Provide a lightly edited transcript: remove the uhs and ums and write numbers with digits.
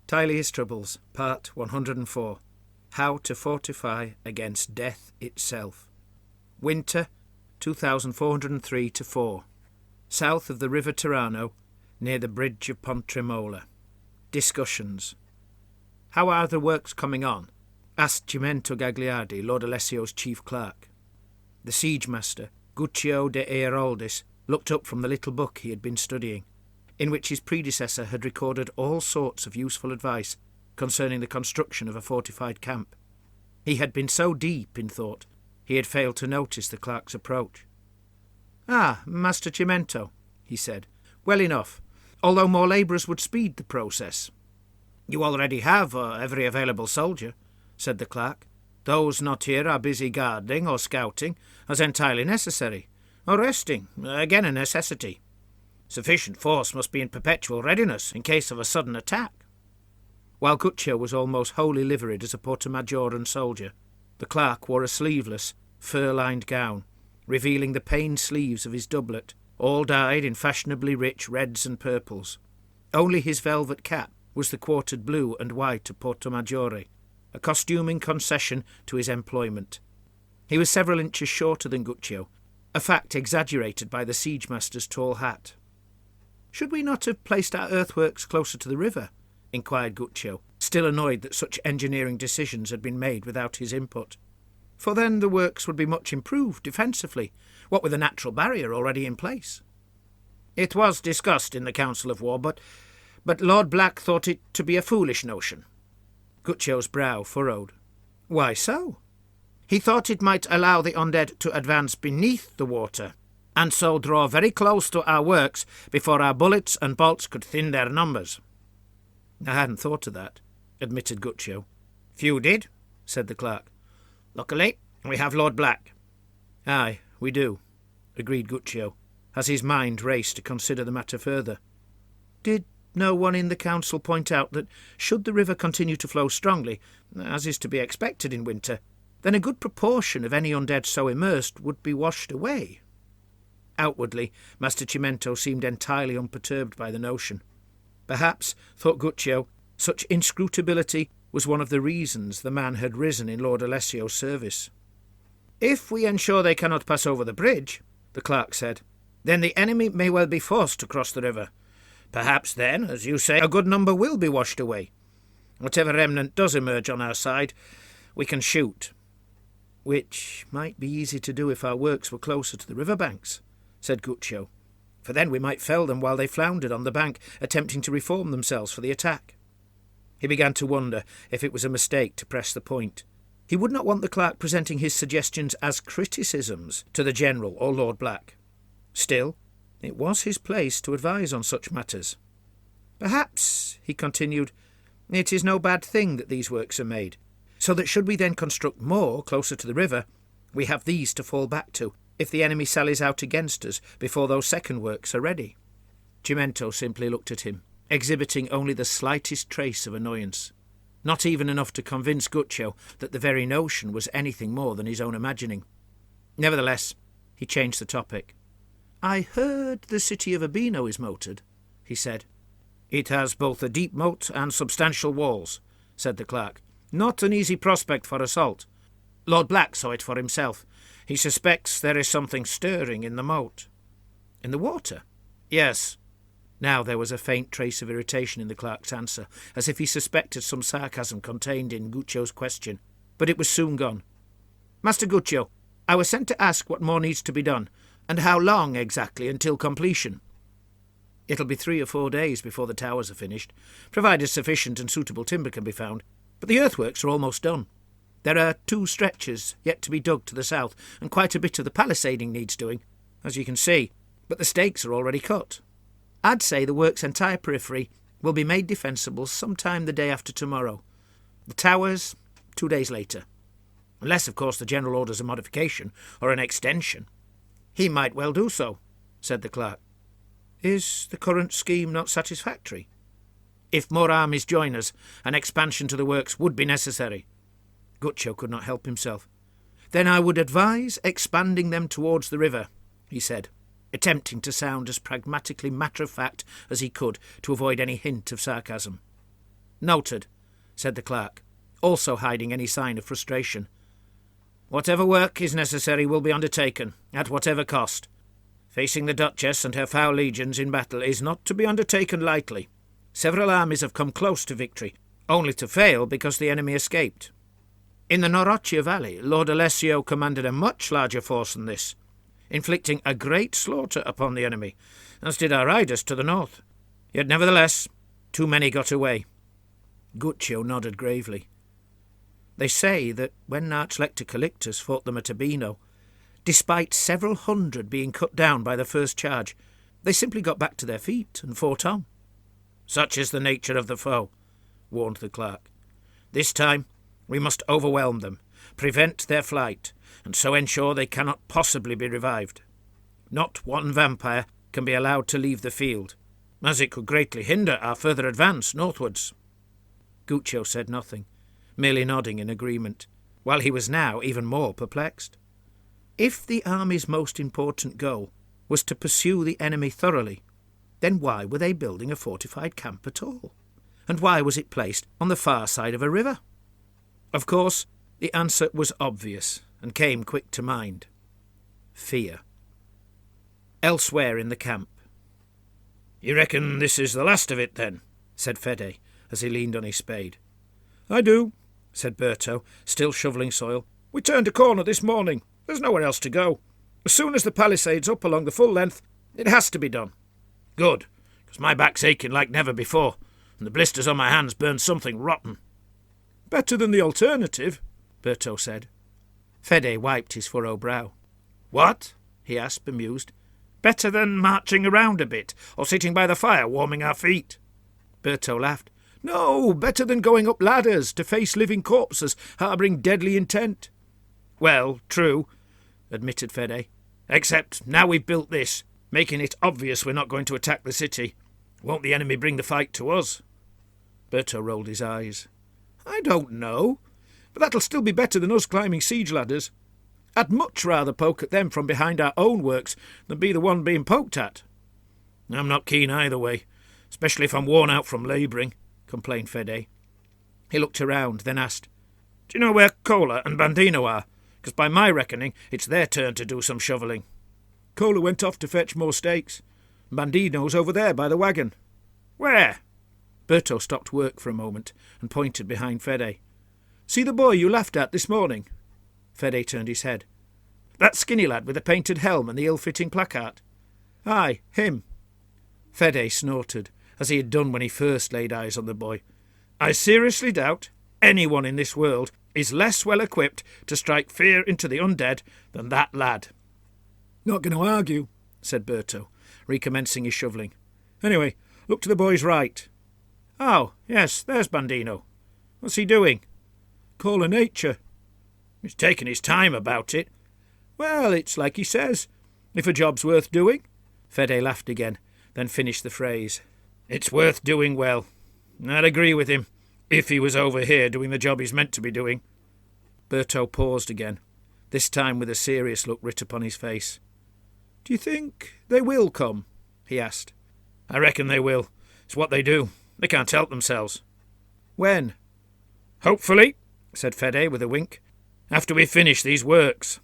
Tilea's Troubles, Part 104. How to Fortify Against Death Itself. Winter, 2403-4. South of the River Terano, near the bridge of Pontremola. Discussions. How are the works coming on? Asked Cimento Gagliardi, Lord Alessio's chief clerk. The siege master, Guccio de Eroldis, looked up from the little book he had been studying, in which his predecessor had recorded all sorts of useful advice concerning the construction of a fortified camp. He had been so deep in thought, he had failed to notice the clerk's approach. "Ah, Master Cimento," he said. "Well enough, although more labourers would speed the process." "You already have every available soldier," said the clerk. "Those not here are busy guarding or scouting, as entirely necessary, or resting, again a necessity. Sufficient force must be in perpetual readiness in case of a sudden attack." While Guccio was almost wholly liveried as a Portomajoran soldier, the clerk wore a sleeveless, fur-lined gown, revealing the paned sleeves of his doublet, all dyed in fashionably rich reds and purples. Only his velvet cap was the quartered blue and white of Portomaggiore, a costuming concession to his employment. He was several inches shorter than Guccio, a fact exaggerated by the siege master's tall hat. "Should we not have placed our earthworks closer to the river?" inquired Guccio, still annoyed that such engineering decisions had been made without his input. "For then the works would be much improved defensively, what with a natural barrier already in place." "It was discussed in the Council of War, but Lord Black thought it to be a foolish notion." Guccio's brow furrowed. "Why so?" "He thought it might allow the undead to advance beneath the water, and so draw very close to our works before our bullets and bolts could thin their numbers." "I hadn't thought of that," admitted Guccio. "Few did," said the clerk. "Luckily, we have Lord Black." "Aye, we do," agreed Guccio, as his mind raced to consider the matter further. "Did no one in the council point out that, should the river continue to flow strongly, as is to be expected in winter, then a good proportion of any undead so immersed would be washed away?" Outwardly, Master Cimento seemed entirely unperturbed by the notion. Perhaps, thought Guccio, such inscrutability was one of the reasons the man had risen in Lord Alessio's service. "If we ensure they cannot pass over the bridge," the clerk said, "then the enemy may well be forced to cross the river. Perhaps then, as you say, a good number will be washed away. Whatever remnant does emerge on our side, we can shoot." "Which might be easy to do if our works were closer to the river banks," said Guccio, "for then we might fell them while they floundered on the bank, attempting to reform themselves for the attack." He began to wonder if it was a mistake to press the point. He would not want the clerk presenting his suggestions as criticisms to the General or Lord Black. Still, it was his place to advise on such matters. "Perhaps," he continued, "it is no bad thing that these works are made, so that should we then construct more closer to the river, we have these to fall back to, if the enemy sallies out against us before those second works are ready." Cimento simply looked at him, exhibiting only the slightest trace of annoyance, not even enough to convince Guccio that the very notion was anything more than his own imagining. Nevertheless, he changed the topic. "I heard the city of Urbino is moated," he said. "It has both a deep moat and substantial walls," said the clerk. "Not an easy prospect for assault. Lord Black saw it for himself. He suspects there is something stirring in the moat." "In the water?" "Yes." Now there was a faint trace of irritation in the clerk's answer, as if he suspected some sarcasm contained in Guccio's question, but it was soon gone. "Master Guccio, I was sent to ask what more needs to be done, and how long exactly until completion." "It'll be 3 or 4 days before the towers are finished, provided sufficient and suitable timber can be found, but the earthworks are almost done. There are 2 stretches yet to be dug to the south, and quite a bit of the palisading needs doing, as you can see, but the stakes are already cut. I'd say the work's entire periphery will be made defensible sometime the day after tomorrow. The towers, 2 days later. Unless, of course, the General orders a modification or an extension." "He might well do so," said the clerk. "Is the current scheme not satisfactory?" "If more armies join us, an expansion to the works would be necessary." Guccio could not help himself. "Then I would advise expanding them towards the river," he said, attempting to sound as pragmatically matter-of-fact as he could to avoid any hint of sarcasm. Noted, said the clerk, also hiding any sign of frustration. Whatever work is necessary will be undertaken, at whatever cost. Facing the Duchess and her foul legions in battle is not to be undertaken lightly. Several armies have come close to victory, only to fail because the enemy escaped. In the Norocchia Valley, Lord Alessio commanded a much larger force than this, inflicting a great slaughter upon the enemy, as did our riders to the north. Yet nevertheless, too many got away. Guccio nodded gravely. They say that when Archlector Callictus fought them at Urbino, despite several hundred being cut down by the first charge, they simply got back to their feet and fought on. Such is the nature of the foe, warned the clerk. This time we must overwhelm them, prevent their flight, and so ensure they cannot possibly be revived. Not one vampire can be allowed to leave the field, as it could greatly hinder our further advance northwards. Guccio said nothing, merely nodding in agreement, while he was now even more perplexed. If the army's most important goal was to pursue the enemy thoroughly, then why were they building a fortified camp at all? And why was it placed on the far side of a river? Of course, the answer was obvious and came quick to mind. Fear. Elsewhere in the camp. "You reckon this is the last of it, then?" said Fede, as he leaned on his spade. "I do," said Berto, still shovelling soil. "We turned a corner this morning. There's nowhere else to go. As soon as the palisade's up along the full length, it has to be done." "Good, because my back's aching like never before, and the blisters on my hands burn something rotten." "Better than the alternative," Berto said. Fede wiped his furrowed brow. "What?" he asked, bemused. "Better than marching around a bit, or sitting by the fire warming our feet?" Berto laughed. "No, better than going up ladders to face living corpses harbouring deadly intent." "Well, true," admitted Fede. "Except now we've built this, making it obvious we're not going to attack the city. Won't the enemy bring the fight to us?" Berto rolled his eyes. "I don't know, but that'll still be better than us climbing siege ladders. I'd much rather poke at them from behind our own works than be the one being poked at." "I'm not keen either way, especially if I'm worn out from labouring," complained Fede. He looked around, then asked, "Do you know where Cola and Bandino are? Because by my reckoning it's their turn to do some shovelling." "Cola went off to fetch more stakes. Bandino's over there by the wagon." "Where?" Berto stopped work for a moment and pointed behind Fede. "See the boy you laughed at this morning?" Fede turned his head. "That skinny lad with the painted helm and the ill-fitting placard?" "Aye, him." Fede snorted, as he had done when he first laid eyes on the boy. "I seriously doubt anyone in this world is less well equipped to strike fear into the undead than that lad." "Not going to argue," said Berto, recommencing his shovelling. "Anyway, look to the boy's right." "Oh, yes, there's Bandino. What's he doing?" "Calling nature." "He's taking his time about it." "Well, it's like he says, if a job's worth doing." Fede laughed again, then finished the phrase. "It's worth doing well. I'd agree with him, if he was over here doing the job he's meant to be doing." Berto paused again, this time with a serious look writ upon his face. "Do you think they will come?" he asked. "I reckon they will. It's what they do. They can't help themselves." "When?" "Hopefully," said Fede with a wink, "after we finish these works.